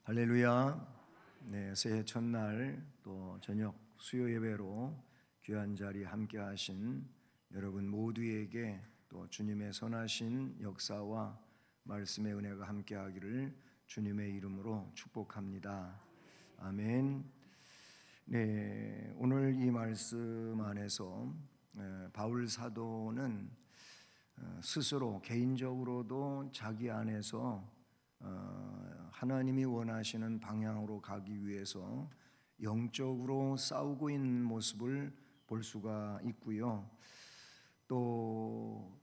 할렐루야. 네, 새해 첫날 또 저녁 수요 예배로 귀한 자리 함께 하신 여러분 모두에게 또 주님의 선하신 역사와 말씀의 은혜가 함께 하기를 주님의 이름으로 축복합니다. 아멘. 네, 오늘 이 말씀 안에서 바울 사도는 스스로 개인적으로도 자기 안에서 하나님이 원하시는 방향으로 가기 위해서 영적으로 싸우고 있는 모습을 볼 수가 있고요. 또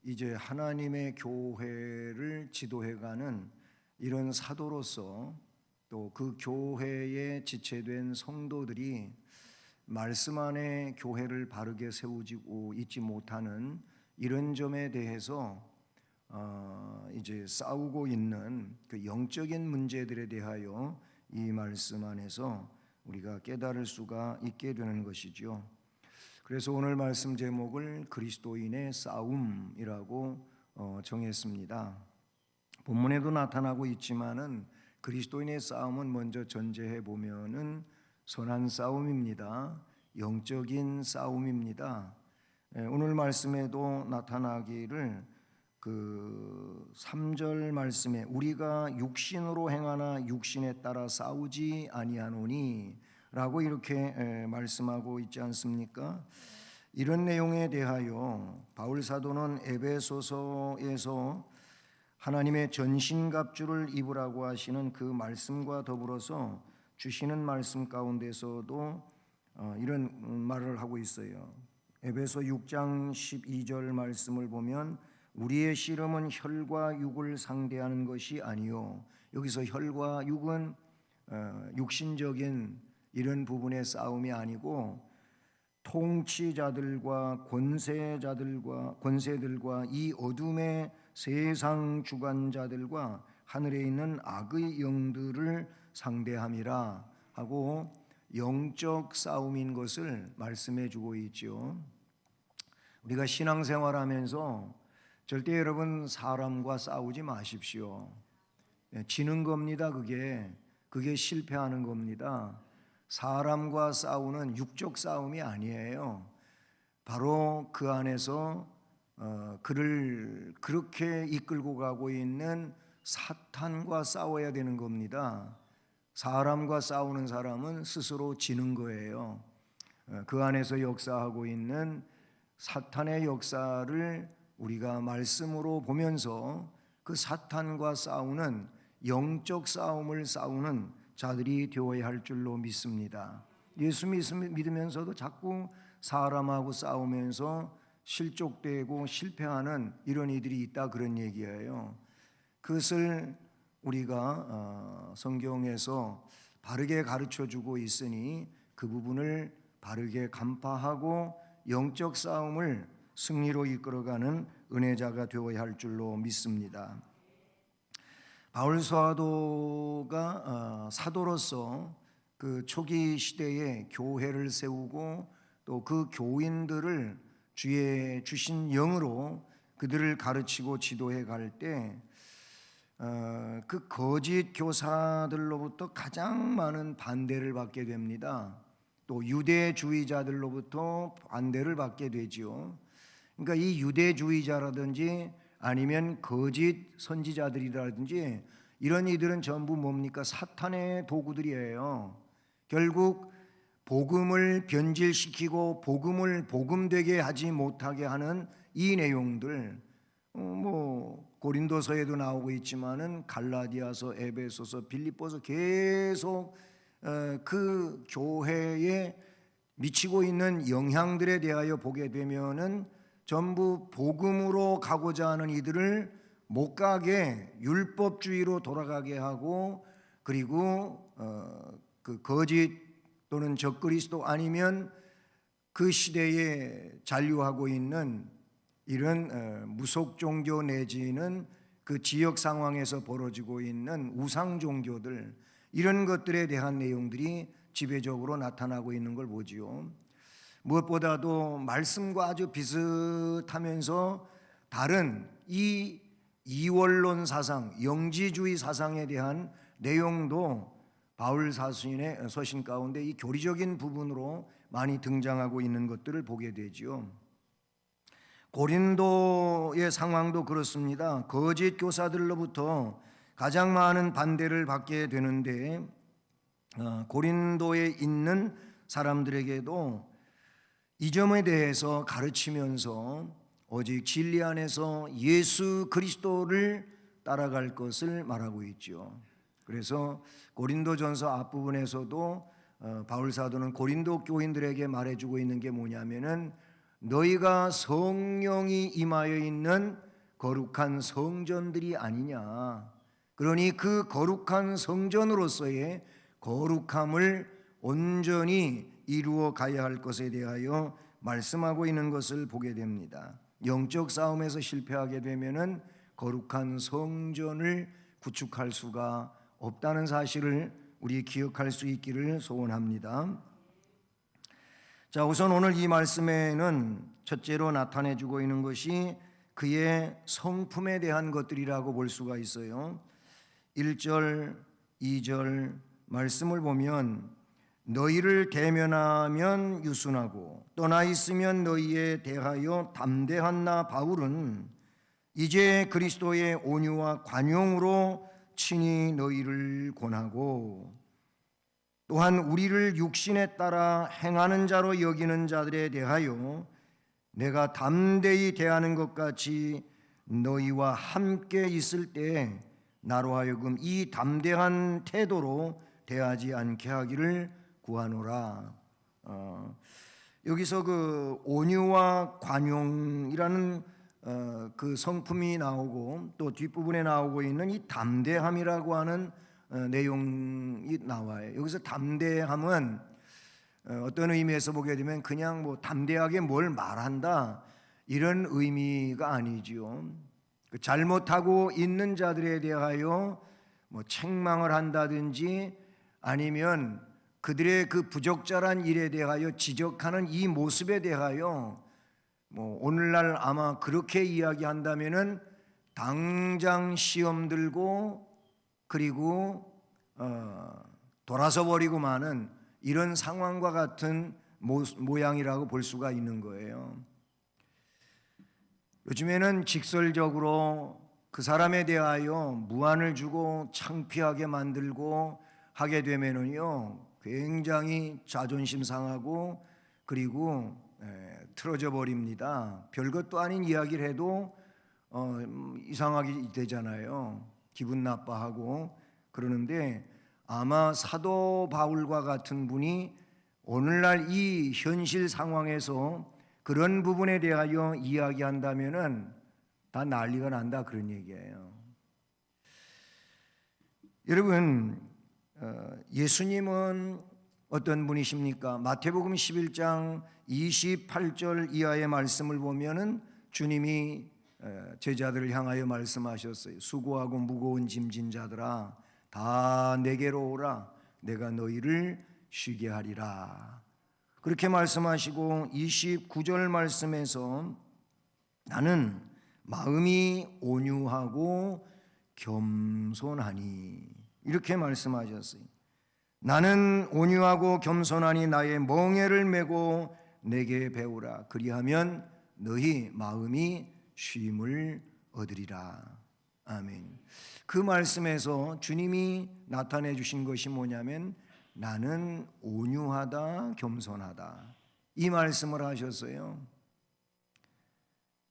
이제 하나님의 교회를 지도해가는 이런 사도로서 또 그 교회에 지체된 성도들이 말씀 안에 교회를 바르게 세우고 있지 못하는 이런 점에 대해서 이제 싸우고 있는 그 영적인 문제들에 대하여 이 말씀 안에서 우리가 깨달을 수가 있게 되는 것이죠. 그래서 오늘 말씀 제목을 그리스도인의 싸움이라고 정했습니다. 본문에도 나타나고 있지만은 그리스도인의 싸움은 먼저 전제해 보면은 선한 싸움입니다. 영적인 싸움입니다. 오늘 말씀에도 나타나기를 그 3절 말씀에 우리가 육신으로 행하나 육신에 따라 싸우지 아니하노니 라고 이렇게 말씀하고 있지 않습니까? 이런 내용에 대하여 바울 사도는 에베소서에서 하나님의 전신갑주를 입으라고 하시는 그 말씀과 더불어서 주시는 말씀 가운데서도 이런 말을 하고 있어요. 에베소 6장 12절 말씀을 보면 우리의 씨름은 혈과 육을 상대하는 것이 아니요. 여기서 혈과 육은 육신적인 이런 부분의 싸움이 아니고 통치자들과 권세들과 이 어둠의 세상 주관자들과 하늘에 있는 악의 영들을 상대함이라 하고 영적 싸움인 것을 말씀해 주고 있죠. 우리가 신앙생활하면서 절대 여러분 사람과 싸우지 마십시오. 지는 겁니다. 그게 실패하는 겁니다. 사람과 싸우는 육적 싸움이 아니에요. 바로 그 안에서 그를 그렇게 이끌고 가고 있는 사탄과 싸워야 되는 겁니다. 사람과 싸우는 사람은 스스로 지는 거예요. 그 안에서 역사하고 있는 사탄의 역사를 우리가 말씀으로 보면서 그 사탄과 싸우는 영적 싸움을 싸우는 자들이 되어야 할 줄로 믿습니다. 예수 믿으면서도 자꾸 사람하고 싸우면서 실족되고 실패하는 이런 이들이 있다, 그런 얘기예요. 그것을 우리가 성경에서 바르게 가르쳐주고 있으니 그 부분을 바르게 간파하고 영적 싸움을 승리로 이끌어가는 은혜자가 되어야 할 줄로 믿습니다. 바울 사도가 사도로서 그 초기 시대에 교회를 세우고 또 그 교인들을 주의 주신 영으로 그들을 가르치고 지도해 갈 때 그 거짓 교사들로부터 가장 많은 반대를 받게 됩니다. 또 유대주의자들로부터 반대를 받게 되지요. 그러니까 이 유대주의자라든지 아니면 거짓 선지자들이라든지 이런 이들은 전부 뭡니까? 사탄의 도구들이에요. 결국 복음을 변질시키고 복음을 복음되게 하지 못하게 하는 이 내용들, 고린도서에도 나오고 있지만은 갈라디아서, 에베소서, 빌립보서 계속 그 교회에 미치고 있는 영향들에 대하여 보게 되면은 전부 복음으로 가고자 하는 이들을 못 가게 율법주의로 돌아가게 하고, 그리고 그 거짓 또는 적그리스도 아니면 그 시대에 잔류하고 있는 이런 무속 종교 내지는 그 지역 상황에서 벌어지고 있는 우상 종교들, 이런 것들에 대한 내용들이 지배적으로 나타나고 있는 걸 보지요. 무엇보다도 말씀과 아주 비슷하면서 다른 이 이원론 사상, 영지주의 사상에 대한 내용도 바울 사수인의 서신 가운데 이 교리적인 부분으로 많이 등장하고 있는 것들을 보게 되죠. 고린도의 상황도 그렇습니다. 거짓 교사들로부터 가장 많은 반대를 받게 되는데 고린도에 있는 사람들에게도 이 점에 대해서 가르치면서 오직 진리 안에서 예수 그리스도를 따라갈 것을 말하고 있죠. 그래서 고린도전서 앞부분에서도 바울 사도는 고린도 교인들에게 말해주고 있는 게 뭐냐면은 너희가 성령이 임하여 있는 거룩한 성전들이 아니냐. 그러니 그 거룩한 성전으로서의 거룩함을 온전히 이루어 가야 할 것에 대하여 말씀하고 있는 것을 보게 됩니다. 영적 싸움에서 실패하게 되면은 거룩한 성전을 구축할 수가 없다는 사실을 우리 기억할 수 있기를 소원합니다. 자, 우선 오늘 이 말씀에는 첫째로 나타내주고 있는 것이 그의 성품에 대한 것들이라고 볼 수가 있어요. 1절, 2절 말씀을 보면 너희를 대면하면 유순하고 떠나 있으면 너희에 대하여 담대한 나 바울은 이제 그리스도의 온유와 관용으로 친히 너희를 권하고 또한 우리를 육신에 따라 행하는 자로 여기는 자들에 대하여 내가 담대히 대하는 것 같이 너희와 함께 있을 때 나로 하여금 이 담대한 태도로 대하지 않게 하기를 구하노라. 여기서 그 온유와 관용이라는 그 성품이 나오고 또 뒷부분에 나오고 있는 이 담대함이라고 하는 내용이 나와요. 여기서 담대함은 어떤 의미에서 보게 되면 그냥 뭐 담대하게 뭘 말한다 이런 의미가 아니지요. 잘못하고 있는 자들에 대하여 뭐 책망을 한다든지 아니면 그들의 그 부적절한 일에 대하여 지적하는 이 모습에 대하여 뭐 오늘날 아마 그렇게 이야기한다면은 당장 시험 들고 그리고 돌아서 버리고 마는 이런 상황과 같은 모양이라고 볼 수가 있는 거예요. 요즘에는 직설적으로 그 사람에 대하여 무안을 주고 창피하게 만들고 하게 되면은요 굉장히 자존심 상하고 그리고 틀어져 버립니다. 별것도 아닌 이야기를 해도 이상하게 되잖아요. 기분 나빠하고 그러는데 아마 사도 바울과 같은 분이 오늘날 이 현실 상황에서 그런 부분에 대하여 이야기한다면은 다 난리가 난다 그런 얘기예요. 여러분, 예수님은 어떤 분이십니까? 마태복음 11장 28절 이하의 말씀을 보면은 주님이 제자들을 향하여 말씀하셨어요. 수고하고 무거운 짐진 자들아 다 내게로 오라 내가 너희를 쉬게 하리라. 그렇게 말씀하시고 29절 말씀에서 나는 마음이 온유하고 겸손하니 이렇게 말씀하셨어요. 나는 온유하고 겸손하니 나의 멍에를 메고 내게 배우라. 그리하면 너희 마음이 쉼을 얻으리라. 아멘. 그 말씀에서 주님이 나타내 주신 것이 뭐냐면 나는 온유하다 겸손하다 이 말씀을 하셨어요.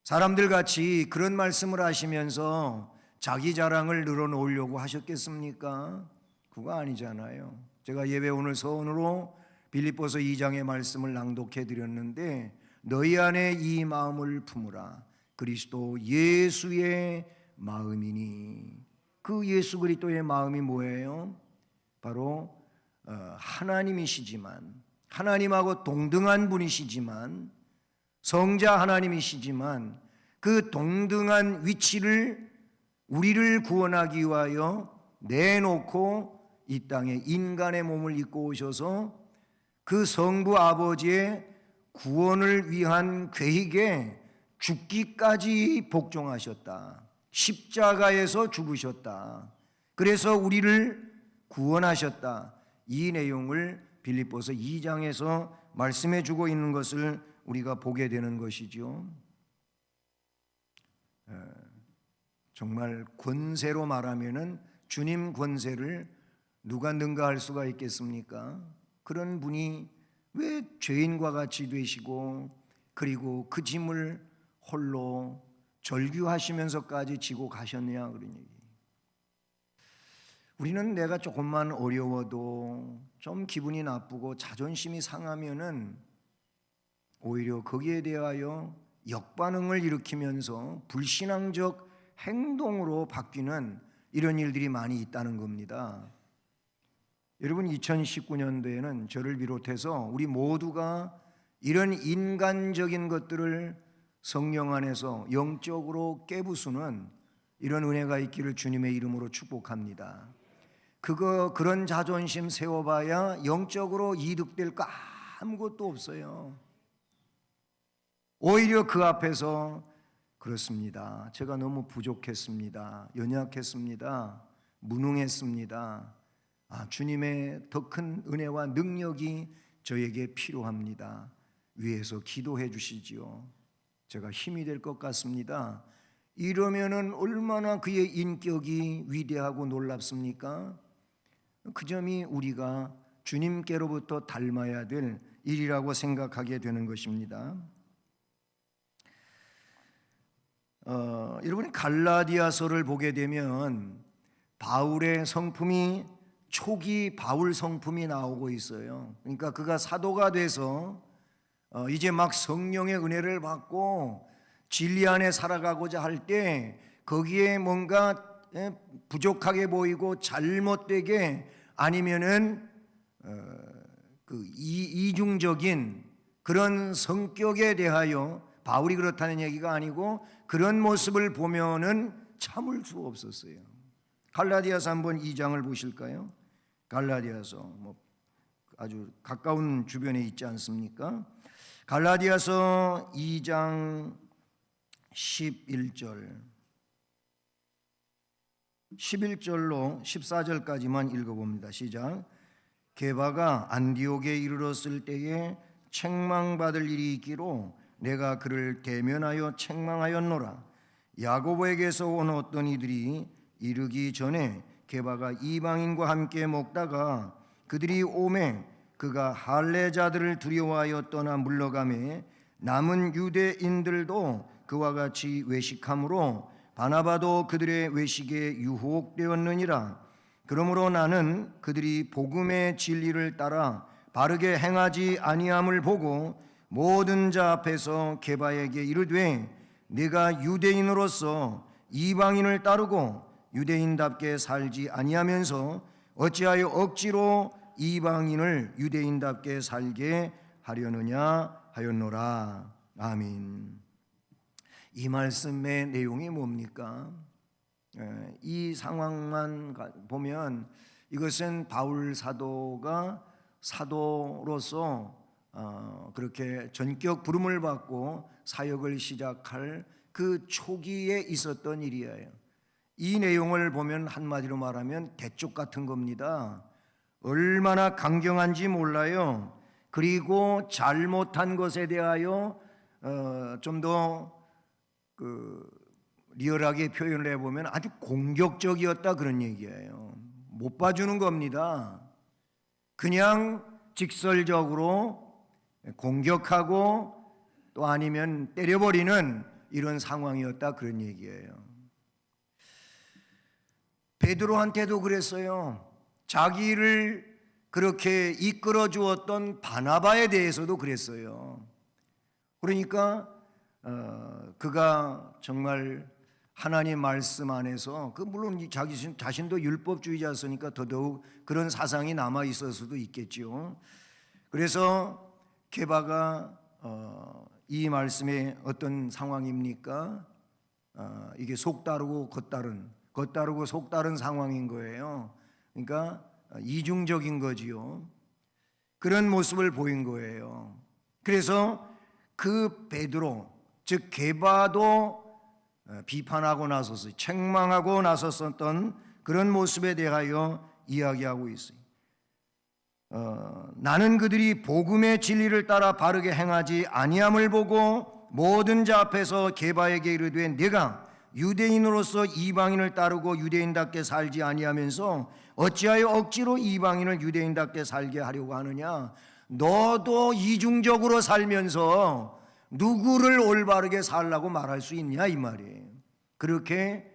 사람들 같이 그런 말씀을 하시면서 자기 자랑을 늘어놓으려고 하셨겠습니까? 그거 아니잖아요. 제가 예배 오늘 서원으로 빌립보서 2장의 말씀을 낭독해 드렸는데 너희 안에 이 마음을 품으라 그리스도 예수의 마음이니. 그 예수 그리스도의 마음이 뭐예요? 바로 하나님이시지만 하나님하고 동등한 분이시지만 성자 하나님이시지만 그 동등한 위치를 우리를 구원하기 위하여 내놓고 이 땅에 인간의 몸을 입고 오셔서 그 성부 아버지의 구원을 위한 계획에 죽기까지 복종하셨다. 십자가에서 죽으셨다. 그래서 우리를 구원하셨다. 이 내용을 빌립보서 2장에서 말씀해 주고 있는 것을 우리가 보게 되는 것이죠. 정말 권세로 말하면은 주님 권세를 누가 능가할 수가 있겠습니까? 그런 분이 왜 죄인과 같이 되시고 그리고 그 짐을 홀로 절규하시면서까지 지고 가셨냐 그런 얘기. 우리는 내가 조금만 어려워도 좀 기분이 나쁘고 자존심이 상하면은 오히려 거기에 대하여 역반응을 일으키면서 불신앙적 행동으로 바뀌는 이런 일들이 많이 있다는 겁니다. 여러분, 2019년도에는 저를 비롯해서 우리 모두가 이런 인간적인 것들을 성령 안에서 영적으로 깨부수는 이런 은혜가 있기를 주님의 이름으로 축복합니다. 그런 자존심 세워봐야 영적으로 이득될 거 아무것도 없어요. 오히려 그 앞에서 그렇습니다. 제가 너무 부족했습니다. 연약했습니다. 무능했습니다. 주님의 더 큰 은혜와 능력이 저에게 필요합니다. 위에서 기도해 주시지요. 제가 힘이 될 것 같습니다. 이러면은 얼마나 그의 인격이 위대하고 놀랍습니까? 그 점이 우리가 주님께로부터 닮아야 될 일이라고 생각하게 되는 것입니다. 여러분이 갈라디아서를 보게 되면 바울의 성품이 초기 바울 성품이 나오고 있어요. 그러니까 그가 사도가 돼서 이제 막 성령의 은혜를 받고 진리 안에 살아가고자 할 때 거기에 뭔가 부족하게 보이고 잘못되게 아니면은 그 이중적인 그런 성격에 대하여 바울이 그렇다는 얘기가 아니고 그런 모습을 보면은 참을 수 없었어요. 갈라디아서 한번 2장을 보실까요? 갈라디아서 아주 가까운 주변에 있지 않습니까? 갈라디아서 2장 11절로 14절까지만 읽어봅니다. 시작. 게바가 안디옥에 이르렀을 때에 책망받을 일이 있기로 내가 그를 대면하여 책망하였노라. 야고보에게서 온 어떤 이들이 이르기 전에 게바가 이방인과 함께 먹다가 그들이 오매 그가 할례자들을 두려워하여 떠나 물러가매 남은 유대인들도 그와 같이 외식함으로 바나바도 그들의 외식에 유혹되었느니라. 그러므로 나는 그들이 복음의 진리를 따라 바르게 행하지 아니함을 보고 모든 자 앞에서 게바에게 이르되 네가 유대인으로서 이방인을 따르고 유대인답게 살지 아니하면서 어찌하여 억지로 이방인을 유대인답게 살게 하려느냐 하였노라. 아멘. 이 말씀의 내용이 뭡니까? 이 상황만 보면 이것은 바울 사도가 사도로서 그렇게 전격 부름을 받고 사역을 시작할 그 초기에 있었던 일이에요. 이 내용을 보면 한마디로 말하면 대쪽 같은 겁니다. 얼마나 강경한지 몰라요. 그리고 잘못한 것에 대하여 좀 더 리얼하게 표현을 해보면 아주 공격적이었다 그런 얘기예요. 못 봐주는 겁니다. 그냥 직설적으로 공격하고 또 아니면 때려버리는 이런 상황이었다 그런 얘기예요. 베드로한테도 그랬어요. 자기를 그렇게 이끌어 주었던 바나바에 대해서도 그랬어요. 그러니까 그가 정말 하나님 말씀 안에서 물론 자기 자신도 율법주의자였으니까 더더욱 그런 사상이 남아 있을 수도 있겠죠. 그래서 게바가 이 말씀의 어떤 상황입니까? 이게 속다르고 겉다르고 속다른 상황인 거예요. 그러니까 이중적인 거지요. 그런 모습을 보인 거예요. 그래서 그 베드로 즉 게바도 비판하고 나섰어요. 책망하고 나섰었던 그런 모습에 대하여 이야기하고 있어요. 나는 그들이 복음의 진리를 따라 바르게 행하지 아니함을 보고 모든 자 앞에서 게바에게 이르되 네가 유대인으로서 이방인을 따르고 유대인답게 살지 아니하면서 어찌하여 억지로 이방인을 유대인답게 살게 하려고 하느냐. 너도 이중적으로 살면서 누구를 올바르게 살라고 말할 수 있냐 이 말이에요. 그렇게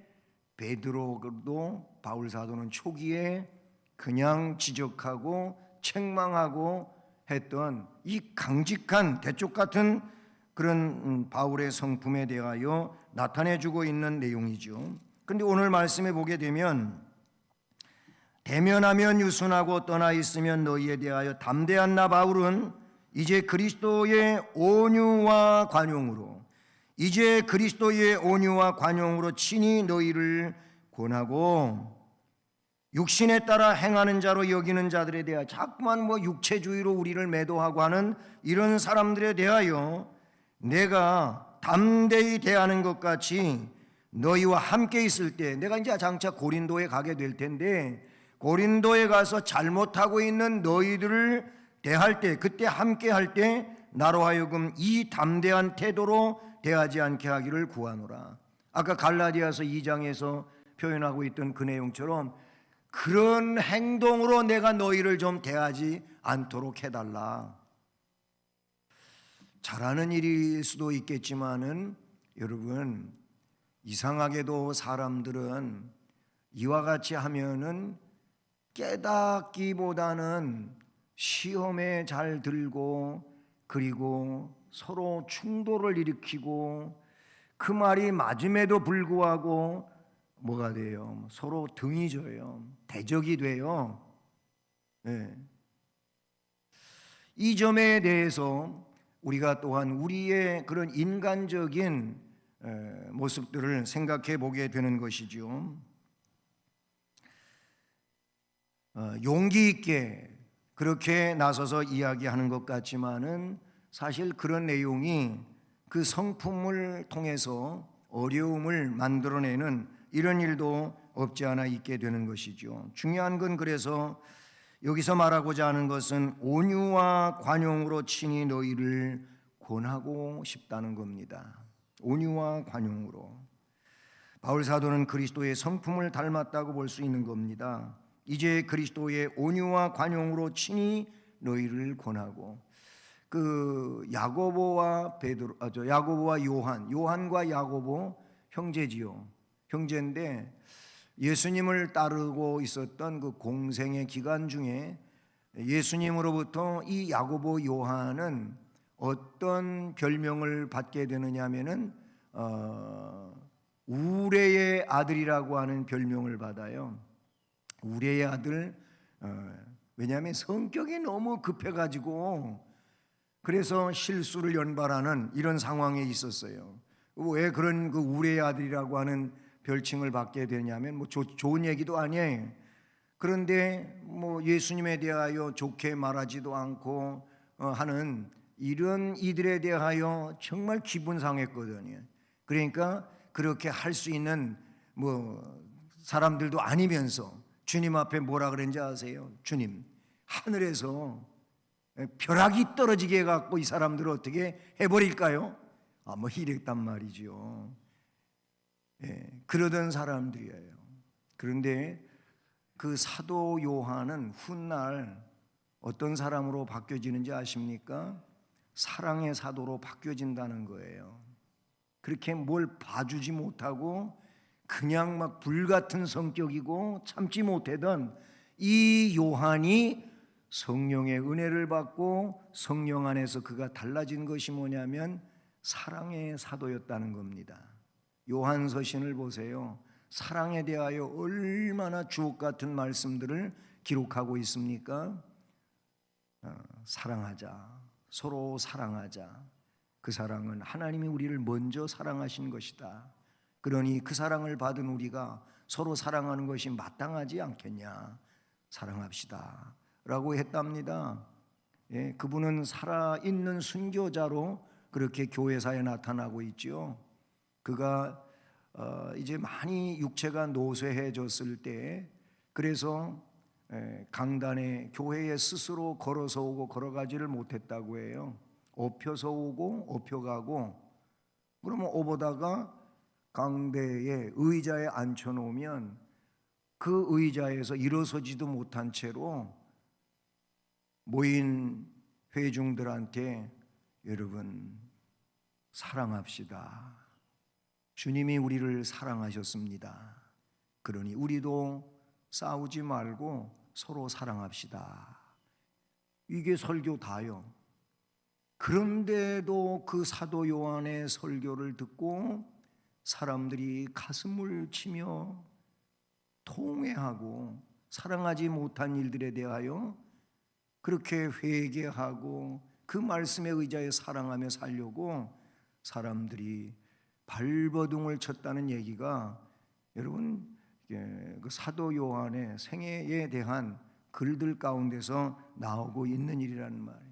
베드로도 바울 사도는 초기에 그냥 지적하고 책망하고 했던 이 강직한 대쪽 같은 그런 바울의 성품에 대하여 나타내주고 있는 내용이죠. 그런데 오늘 말씀에 보게 되면 대면하면 유순하고 떠나 있으면 너희에 대하여 담대한 나 바울은 이제 그리스도의 온유와 관용으로 친히 너희를 권하고 육신에 따라 행하는 자로 여기는 자들에 대하여 자꾸만 육체주의로 우리를 매도하고 하는 이런 사람들에 대하여 내가 담대히 대하는 것 같이 너희와 함께 있을 때, 내가 이제 장차 고린도에 가게 될 텐데 고린도에 가서 잘못하고 있는 너희들을 대할 때, 그때 함께 할 때 나로 하여금 이 담대한 태도로 대하지 않게 하기를 구하노라. 아까 갈라디아서 2장에서 표현하고 있던 그 내용처럼 그런 행동으로 내가 너희를 좀 대하지 않도록 해달라. 잘하는 일일 수도 있겠지만은 여러분, 이상하게도 사람들은 이와 같이 하면은 깨닫기보다는 시험에 잘 들고 그리고 서로 충돌을 일으키고 그 말이 맞음에도 불구하고 뭐가 돼요? 서로 등이 져요. 대적이 돼요. 네. 이 점에 대해서 우리가 또한 우리의 그런 인간적인 모습들을 생각해 보게 되는 것이죠. 용기 있게 그렇게 나서서 이야기하는 것 같지만은 사실 그런 내용이 그 성품을 통해서 어려움을 만들어내는 이런 일도 없지 않아 있게 되는 것이죠. 중요한 건 그래서 여기서 말하고자 하는 것은 온유와 관용으로 친히 너희를 권하고 싶다는 겁니다. 온유와 관용으로. 바울 사도는 그리스도의 성품을 닮았다고 볼 수 있는 겁니다. 이제 그리스도의 온유와 관용으로 친히 너희를 권하고, 그 야고보와 요한과 야고보 형제지요. 형제인데 예수님을 따르고 있었던 그 공생의 기간 중에 예수님으로부터 이 야고보 요한은 어떤 별명을 받게 되느냐 하면은 우레의 아들이라고 하는 별명을 받아요. 우레의 아들. 왜냐하면 성격이 너무 급해가지고 그래서 실수를 연발하는 이런 상황에 있었어요. 왜 그런 그 우레의 아들이라고 하는 별칭을 받게 되냐면 좋은 얘기도 아니에요. 그런데 예수님에 대하여 좋게 말하지도 않고 하는 이런 이들에 대하여 정말 기분 상했거든요. 그러니까 그렇게 할 수 있는 사람들도 아니면서 주님 앞에 뭐라 그랬는지 아세요? 주님, 하늘에서 벼락이 떨어지게 해갖고 이 사람들을 어떻게 해버릴까요? 이랬단 말이죠. 그러던 사람들이에요. 그런데 그 사도 요한은 훗날 어떤 사람으로 바뀌어지는지 아십니까? 사랑의 사도로 바뀌어진다는 거예요. 그렇게 뭘 봐주지 못하고 그냥 막 불같은 성격이고 참지 못하던 이 요한이 성령의 은혜를 받고 성령 안에서 그가 달라진 것이 뭐냐면 사랑의 사도였다는 겁니다. 요한 서신을 보세요. 사랑에 대하여 얼마나 주옥 같은 말씀들을 기록하고 있습니까? 사랑하자, 서로 사랑하자. 그 사랑은 하나님이 우리를 먼저 사랑하신 것이다. 그러니 그 사랑을 받은 우리가 서로 사랑하는 것이 마땅하지 않겠냐. 사랑합시다 라고 했답니다. 그분은 살아있는 순교자로 그렇게 교회사에 나타나고 있죠. 그가 이제 많이 육체가 노쇠해졌을 때, 그래서 강단에 교회에 스스로 걸어서 오고 걸어가지를 못했다고 해요. 업혀서 오고 업혀가고, 그러면 오보다가 강대에 의자에 앉혀놓으면 그 의자에서 일어서지도 못한 채로 모인 회중들한테 여러분 사랑합시다. 주님이 우리를 사랑하셨습니다. 그러니 우리도 싸우지 말고 서로 사랑합시다. 이게 설교 다요. 그런데도 그 사도 요한의 설교를 듣고 사람들이 가슴을 치며 통회하고 사랑하지 못한 일들에 대하여 그렇게 회개하고 그 말씀의 의자에 사랑하며 살려고 사람들이 발버둥을 쳤다는 얘기가 여러분 그 사도 요한의 생애에 대한 글들 가운데서 나오고 있는 일이라는 말이에요.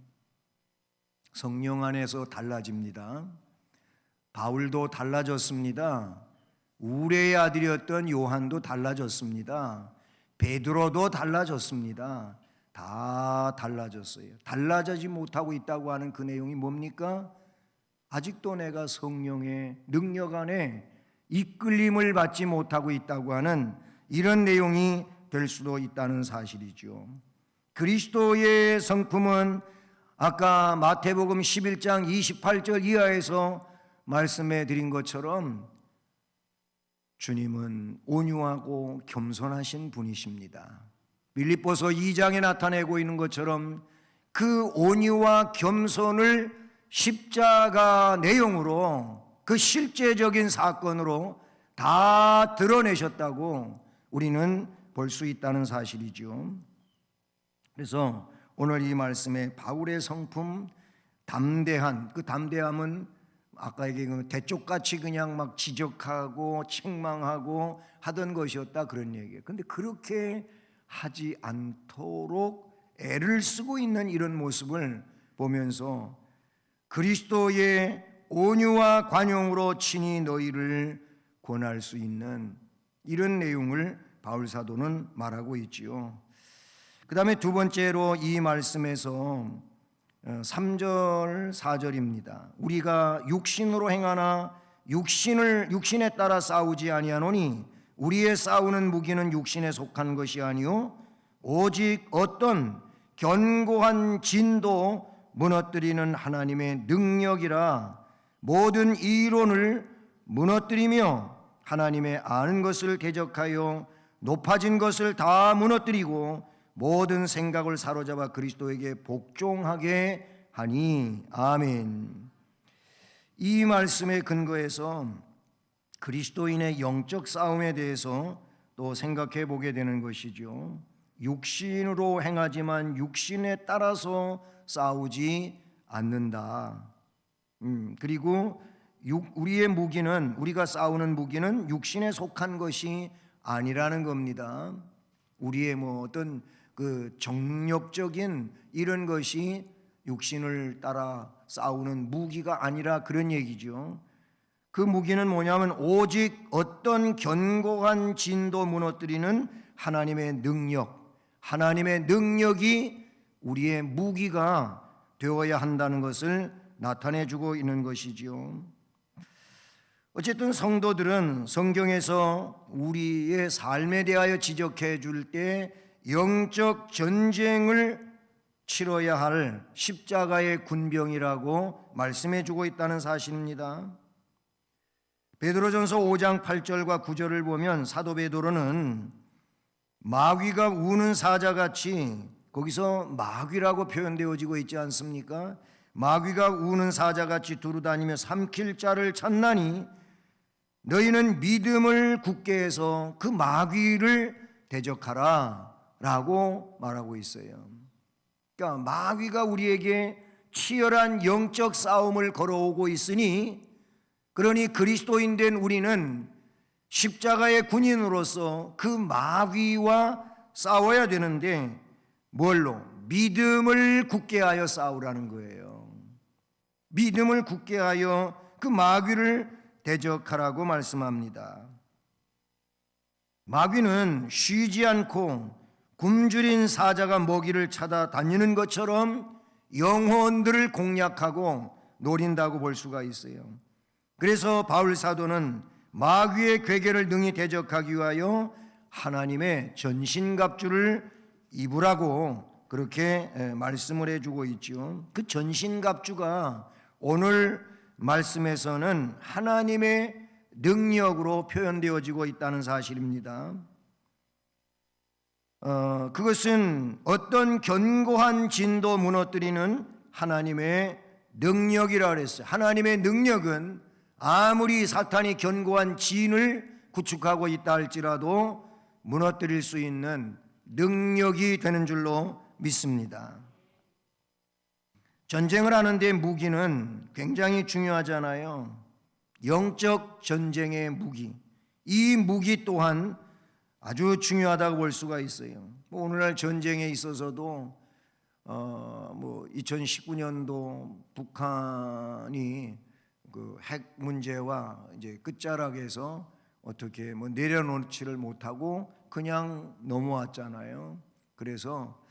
성령 안에서 달라집니다. 바울도 달라졌습니다. 우레의 아들이었던 요한도 달라졌습니다. 베드로도 달라졌습니다. 다 달라졌어요. 달라지지 못하고 있다고 하는 그 내용이 뭡니까? 아직도 내가 성령의 능력 안에 이끌림을 받지 못하고 있다고 하는 이런 내용이 될 수도 있다는 사실이죠. 그리스도의 성품은 아까 마태복음 11장 28절 이하에서 말씀해 드린 것처럼 주님은 온유하고 겸손하신 분이십니다. 빌립보서 2장에 나타내고 있는 것처럼 그 온유와 겸손을 십자가 내용으로 그 실제적인 사건으로 다 드러내셨다고 우리는 볼 수 있다는 사실이죠. 그래서 오늘 이 말씀에 바울의 성품 담대한, 그 담대함은 아까 얘기한 대쪽같이 그냥 막 지적하고 책망하고 하던 것이었다 그런 얘기예요. 근데 그렇게 하지 않도록 애를 쓰고 있는 이런 모습을 보면서 그리스도의 온유와 관용으로 친히 너희를 권할 수 있는 이런 내용을 바울 사도는 말하고 있지요. 그 다음에 두 번째로 이 말씀에서 3절 4절입니다. 우리가 육신으로 행하나 육신에 따라 싸우지 아니하노니 우리의 싸우는 무기는 육신에 속한 것이 아니요 오직 어떤 견고한 진도 무너뜨리는 하나님의 능력이라. 모든 이론을 무너뜨리며 하나님의 아는 것을 대적하여 높아진 것을 다 무너뜨리고 모든 생각을 사로잡아 그리스도에게 복종하게 하니. 아멘. 이 말씀의 근거에서 그리스도인의 영적 싸움에 대해서 또 생각해 보게 되는 것이죠. 육신으로 행하지만 육신에 따라서 싸우지 않는다. 그리고 우리의 무기는, 우리가 싸우는 무기는 육신에 속한 것이 아니라는 겁니다. 우리의 어떤 그 정력적인 이런 것이 육신을 따라 싸우는 무기가 아니라 그런 얘기죠. 그 무기는 뭐냐면 오직 어떤 견고한 진도 무너뜨리는 하나님의 능력, 하나님의 능력이 우리의 무기가 되어야 한다는 것을 나타내주고 있는 것이지요. 어쨌든 성도들은 성경에서 우리의 삶에 대하여 지적해 줄 때 영적 전쟁을 치러야 할 십자가의 군병이라고 말씀해 주고 있다는 사실입니다. 베드로전서 5장 8절과 9절을 보면 사도 베드로는 마귀가 우는 사자같이, 거기서 마귀라고 표현되어지고 있지 않습니까? 마귀가 우는 사자같이 두루다니며 삼킬 자를 찾나니 너희는 믿음을 굳게 해서 그 마귀를 대적하라 라고 말하고 있어요. 그러니까 마귀가 우리에게 치열한 영적 싸움을 걸어오고 있으니, 그러니 그리스도인 된 우리는 십자가의 군인으로서 그 마귀와 싸워야 되는데 뭘로? 믿음을 굳게 하여 싸우라는 거예요. 믿음을 굳게 하여 그 마귀를 대적하라고 말씀합니다. 마귀는 쉬지 않고 굶주린 사자가 먹이를 찾아 다니는 것처럼 영혼들을 공략하고 노린다고 볼 수가 있어요. 그래서 바울 사도는 마귀의 괴계를 능히 대적하기 위하여 하나님의 전신갑주를 입으라고 그렇게 말씀을 해주고 있죠. 그 전신갑주가 오늘 말씀에서는 하나님의 능력으로 표현되어지고 있다는 사실입니다. 그것은 어떤 견고한 진도 무너뜨리는 하나님의 능력이라 그랬어요. 하나님의 능력은 아무리 사탄이 견고한 진을 구축하고 있다 할지라도 무너뜨릴 수 있는 능력이 되는 줄로 믿습니다. 전쟁을 하는데 무기는 굉장히 중요하잖아요. 영적 전쟁의 무기, 이 무기 또한 아주 중요하다고 볼 수가 있어요. 오늘날 전쟁에 있어서도 2019년도 북한이 그 핵 문제와 이제 끝자락에서 어떻게 내려놓지를 못하고 그냥 넘어왔잖아요. 그래서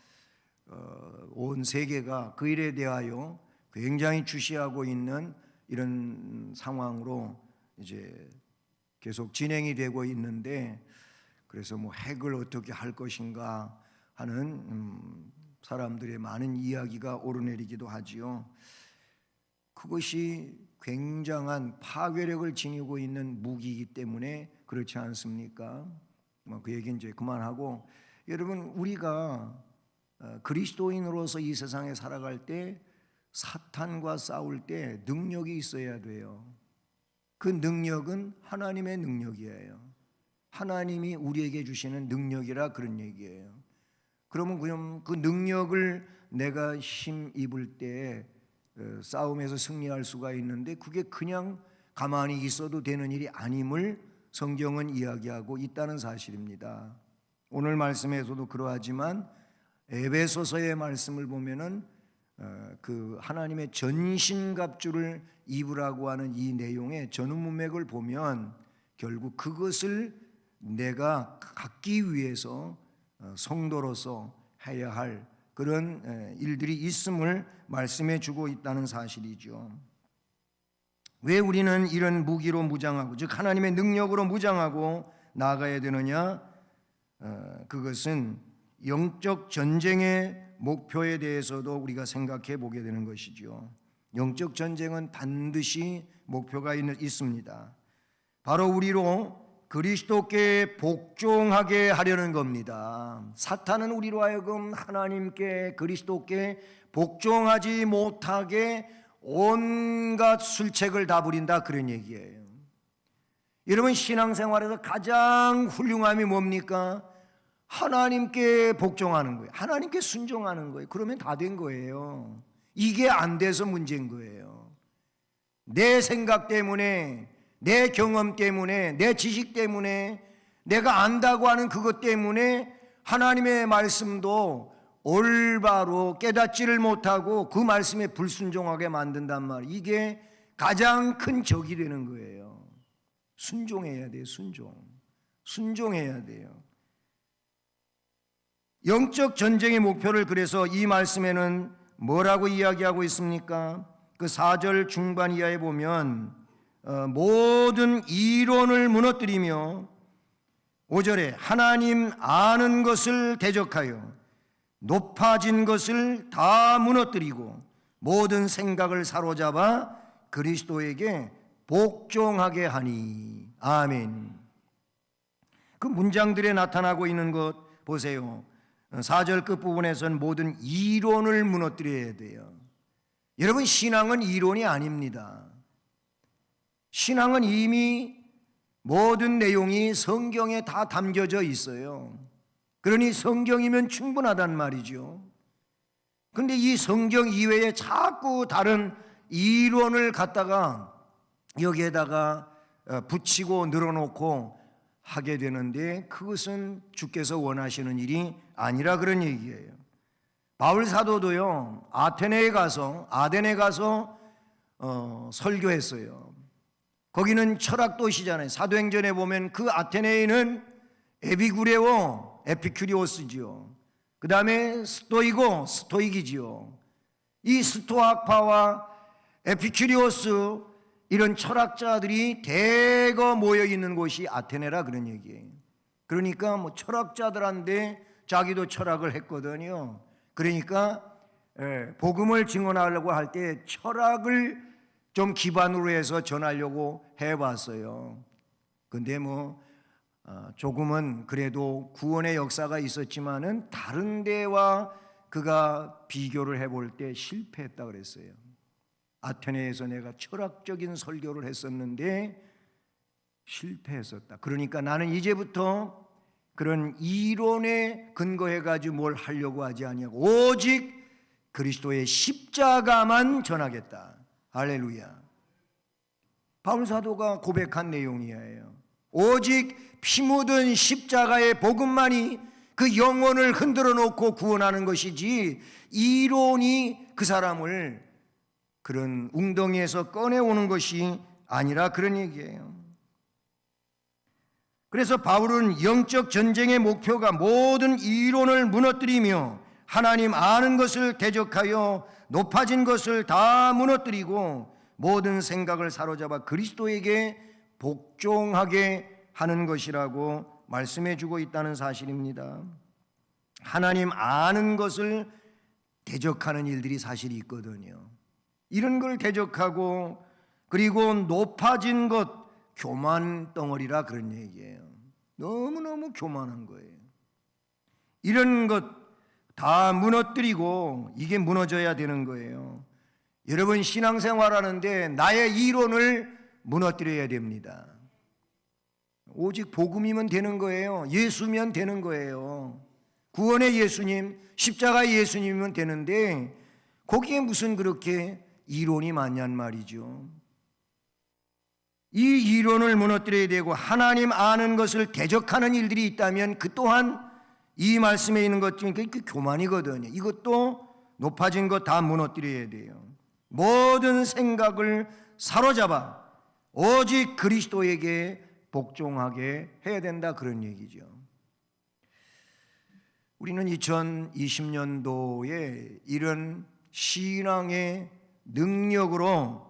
온 세계가 그 일에 대하여 굉장히 주시하고 있는 이런 상황으로 이제 계속 진행이 되고 있는데, 그래서 핵을 어떻게 할 것인가 하는 사람들의 많은 이야기가 오르내리기도 하지요. 그것이 굉장한 파괴력을 지니고 있는 무기이기 때문에 그렇지 않습니까? 그 얘기 이제 그만하고, 여러분, 우리가 그리스도인으로서 이 세상에 살아갈 때 사탄과 싸울 때 능력이 있어야 돼요. 그 능력은 하나님의 능력이에요. 하나님이 우리에게 주시는 능력이라 그런 얘기예요. 그러면 그 능력을 내가 힘입을 때 싸움에서 승리할 수가 있는데, 그게 그냥 가만히 있어도 되는 일이 아님을 성경은 이야기하고 있다는 사실입니다. 오늘 말씀에서도 그러하지만 에베소서의 말씀을 보면은 그 하나님의 전신갑주를 입으라고 하는 이 내용의 전후문맥을 보면 결국 그것을 내가 갖기 위해서 성도로서 해야 할 그런 일들이 있음을 말씀해 주고 있다는 사실이죠. 왜 우리는 이런 무기로 무장하고, 즉 하나님의 능력으로 무장하고 나아가야 되느냐? 그것은 영적 전쟁의 목표에 대해서도 우리가 생각해 보게 되는 것이죠. 영적 전쟁은 반드시 목표가 있습니다. 바로 우리로 그리스도께 복종하게 하려는 겁니다. 사탄은 우리로 하여금 하나님께, 그리스도께 복종하지 못하게 온갖 술책을 다 부린다, 그런 얘기예요. 여러분, 신앙생활에서 가장 훌륭함이 뭡니까? 하나님께 복종하는 거예요. 하나님께 순종하는 거예요. 그러면 다 된 거예요. 이게 안 돼서 문제인 거예요. 내 생각 때문에, 내 경험 때문에, 내 지식 때문에, 내가 안다고 하는 그것 때문에 하나님의 말씀도 올바로 깨닫지를 못하고 그 말씀에 불순종하게 만든단 말이에요. 이게 가장 큰 적이 되는 거예요. 순종해야 돼요. 순종해야 돼요. 영적 전쟁의 목표를 그래서 이 말씀에는 뭐라고 이야기하고 있습니까? 그 4절 중반 이하에 보면 모든 이론을 무너뜨리며, 5절에 하나님 아는 것을 대적하여 높아진 것을 다 무너뜨리고 모든 생각을 사로잡아 그리스도에게 복종하게 하니. 아멘. 그 문장들에 나타나고 있는 것 보세요. 4절 끝부분에서는 모든 이론을 무너뜨려야 돼요. 여러분, 신앙은 이론이 아닙니다. 신앙은 이미 모든 내용이 성경에 다 담겨져 있어요. 그러니 성경이면 충분하단 말이죠. 그런데 이 성경 이외에 자꾸 다른 이론을 갖다가 여기에다가 붙이고 늘어놓고 하게 되는데, 그것은 주께서 원하시는 일이 아니라 그런 얘기예요. 바울 사도도요, 아데네에 가서 설교했어요. 거기는 철학 도시잖아요. 사도행전에 보면 그 아테네에는 에피쿠리오스지요. 그 다음에 스토이고 스토익이지요. 이 스토아파와 에피큐리오스 이런 철학자들이 대거 모여 있는 곳이 아테네라 그런 얘기예요. 그러니까 뭐 철학자들한테 자기도 철학을 했거든요. 그러니까 복음을 증언하려고 할 때 철학을 좀 기반으로 해서 전하려고 해봤어요. 근데 뭐 조금은 그래도 구원의 역사가 있었지만은 다른 데와 그가 비교를 해볼 때 실패했다 그랬어요. 아테네에서 내가 철학적인 설교를 했었는데 실패했었다. 그러니까 나는 이제부터 그런 이론에 근거해 가지고 뭘 하려고 하지 아니하고 오직 그리스도의 십자가만 전하겠다. 할렐루야. 바울 사도가 고백한 내용이에요. 오직 피 묻은 십자가의 복음만이 그 영혼을 흔들어 놓고 구원하는 것이지 이론이 그 사람을 그런 웅덩이에서 꺼내오는 것이 아니라 그런 얘기예요. 그래서 바울은 영적 전쟁의 목표가 모든 이론을 무너뜨리며 하나님 아는 것을 대적하여 높아진 것을 다 무너뜨리고 모든 생각을 사로잡아 그리스도에게 복종하게 하는 것이라고 말씀해 주고 있다는 사실입니다. 하나님 아는 것을 대적하는 일들이 사실이 있거든요. 이런 걸 대적하고 그리고 높아진 것 교만 덩어리라 그런 얘기예요. 너무너무 교만한 거예요. 이런 것 다 무너뜨리고 이게 무너져야 되는 거예요. 여러분 신앙생활 하는데 나의 이론을 무너뜨려야 됩니다. 오직 복음이면 되는 거예요. 예수면 되는 거예요. 구원의 예수님, 십자가의 예수님이면 되는데 거기에 무슨 그렇게 이론이 많냔 말이죠. 이 이론을 무너뜨려야 되고 하나님 아는 것을 대적하는 일들이 있다면 그 또한 이 말씀에 있는 것 중에 그 교만이거든요. 이것도 높아진 것 다 무너뜨려야 돼요. 모든 생각을 사로잡아 오직 그리스도에게 복종하게 해야 된다 그런 얘기죠. 우리는 2020년도에 이런 신앙의 능력으로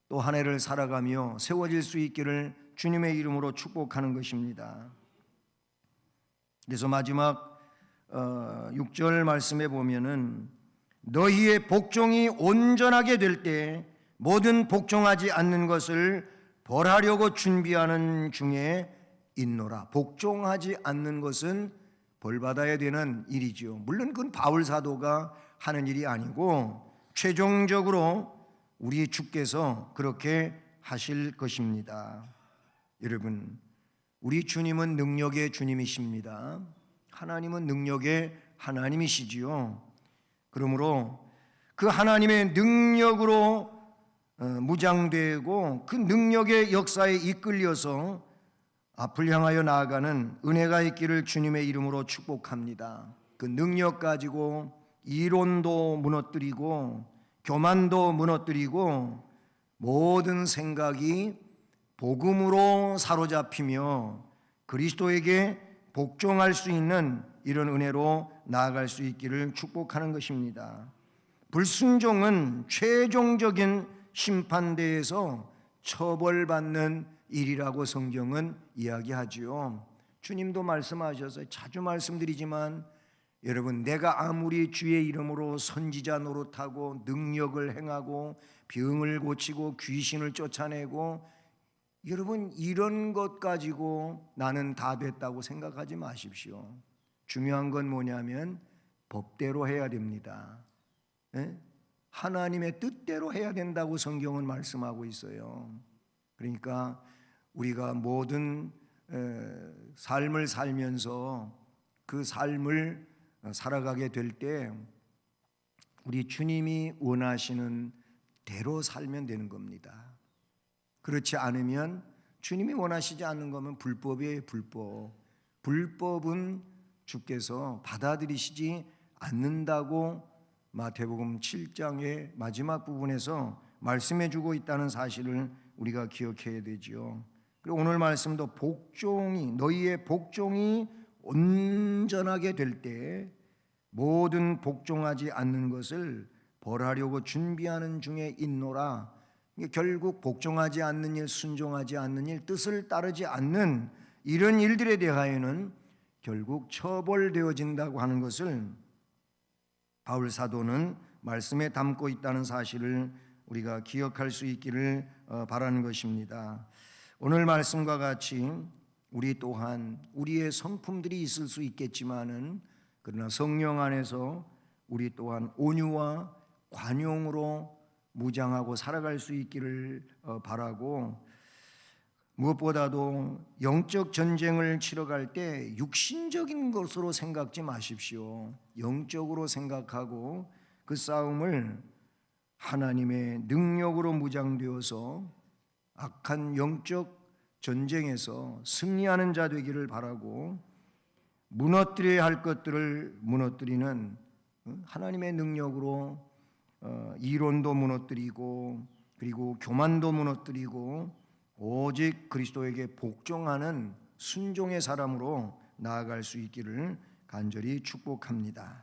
또 한 해를 살아가며 세워질 수 있기를 주님의 이름으로 축복하는 것입니다. 그래서 마지막 6절 말씀에 보면은 너희의 복종이 온전하게 될 때 모든 복종하지 않는 것을 벌하려고 준비하는 중에 있노라. 복종하지 않는 것은 벌받아야 되는 일이죠. 물론 그건 바울 사도가 하는 일이 아니고 최종적으로 우리 주께서 그렇게 하실 것입니다. 여러분, 우리 주님은 능력의 주님이십니다. 하나님은 능력의 하나님이시지요. 그러므로 그 하나님의 능력으로 무장되고 그 능력의 역사에 이끌려서 앞을 향하여 나아가는 은혜가 있기를 주님의 이름으로 축복합니다. 그 능력 가지고 이론도 무너뜨리고 교만도 무너뜨리고 모든 생각이 복음으로 사로잡히며 그리스도에게 복종할 수 있는 이런 은혜로 나아갈 수 있기를 축복하는 것입니다. 불순종은 최종적인 심판대에서 처벌받는 일이라고 성경은 이야기하지요. 주님도 말씀하셔서 자주 말씀드리지만 여러분, 내가 아무리 주의 이름으로 선지자 노릇하고 능력을 행하고 병을 고치고 귀신을 쫓아내고 여러분 이런 것 가지고 나는 다 됐다고 생각하지 마십시오. 중요한 건 뭐냐면 법대로 해야 됩니다. 하나님의 뜻대로 해야 된다고 성경은 말씀하고 있어요. 그러니까 우리가 모든 삶을 살면서 그 삶을 살아가게 될 때 우리 주님이 원하시는 대로 살면 되는 겁니다. 그렇지 않으면 주님이 원하시지 않는 거면 불법이에요. 불법. 불법은 주께서 받아들이시지 않는다고 마태복음 7장의 마지막 부분에서 말씀해 주고 있다는 사실을 우리가 기억해야 되지요. 그리고 오늘 말씀도 복종이 너희의 복종이 온전하게 될 때 모든 복종하지 않는 것을 벌하려고 준비하는 중에 있노라. 결국 복종하지 않는 일, 순종하지 않는 일, 뜻을 따르지 않는 이런 일들에 대하여는 결국 처벌되어진다고 하는 것을 바울 사도는 말씀에 담고 있다는 사실을 우리가 기억할 수 있기를 바라는 것입니다. 오늘 말씀과 같이 우리 또한 우리의 성품들이 있을 수 있겠지만은 그러나 성령 안에서 우리 또한 온유와 관용으로 무장하고 살아갈 수 있기를 바라고, 무엇보다도 영적 전쟁을 치러갈 때 육신적인 것으로 생각지 마십시오. 영적으로 생각하고 그 싸움을 하나님의 능력으로 무장되어서 악한 영적 전쟁에서 승리하는 자 되기를 바라고, 무너뜨려야 할 것들을 무너뜨리는 하나님의 능력으로 이론도 무너뜨리고 그리고 교만도 무너뜨리고 오직 그리스도에게 복종하는 순종의 사람으로 나아갈 수 있기를 간절히 축복합니다.